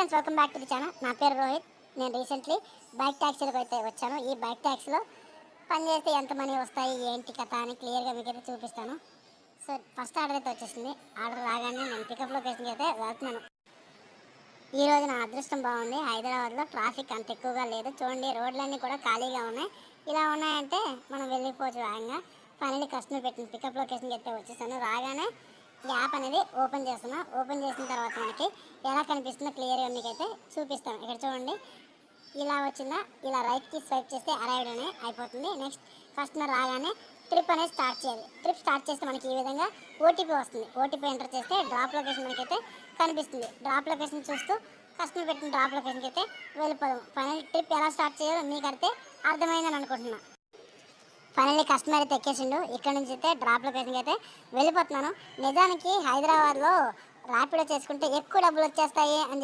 Friends, welcome back to the channel. నా పేరు రోహిత్. నేను రీసెంట్లీ బైక్ ట్యాక్సీలకు అయితే వచ్చాను. ఈ బైక్ ట్యాక్సీలో పని చేస్తే ఎంత మనీ వస్తాయి, ఏంటి కథ అని క్లియర్గా మీకైతే చూపిస్తాను. సో ఫస్ట్ ఆర్డర్ అయితే వచ్చేసింది. ఆర్డర్ రాగానే నేను పికప్ లొకేషన్కి అయితే వెళ్తున్నాను. ఈరోజు నా అదృష్టం బాగుంది. హైదరాబాద్లో ట్రాఫిక్ అంత ఎక్కువగా లేదు. చూడండి, రోడ్లన్నీ కూడా ఖాళీగా ఉన్నాయి. ఇలా ఉన్నాయంటే మనం వెళ్ళిపోవచ్చు వేగంగా. ఫైనల్లీ కస్టమర్ పెట్టిన పికప్ లొకేషన్కి అయితే వచ్చేసాను. రాగానే యాప్ అనేది ఓపెన్ చేస్తున్నా. ఓపెన్ చేసిన తర్వాత మనకి ఎలా కనిపిస్తుందో క్లియర్గా మీకైతే చూపిస్తాను. ఇక్కడ చూడండి, ఇలా వచ్చిందా, ఇలా రైట్కి స్వైప్ చేస్తే అరైవ్డ్ అని అయిపోతుంది. నెక్స్ట్ కస్టమర్ రాగానే ట్రిప్ అనేది స్టార్ట్ చేయాలి. ట్రిప్ స్టార్ట్ చేస్తే మనకి ఈ విధంగా ఓటీపీ వస్తుంది. ఓటీపీ ఎంటర్ చేస్తే డ్రాప్ లొకేషన్ మనకైతే కనిపిస్తుంది. డ్రాప్ లొకేషన్ చూస్తూ కస్టమర్ పెట్టిన డ్రాప్ లొకేషన్కి అయితే వెళ్ళిపోదాం. ఫైనల్ ట్రిప్ ఎలా స్టార్ట్ చేయాలో మీకు అయితే అర్థమైందని అనుకుంటున్నా. ఫైనల్లీ కస్టమర్ అయితే ఎక్కేసిండు. ఇక్కడ నుంచి అయితే డ్రాప్ లొకేషన్కి అయితే వెళ్ళిపోతున్నాను. నిజానికి హైదరాబాద్లో ర్యాపిడో చేసుకుంటే ఎక్కువ డబ్బులు వచ్చేస్తాయి అని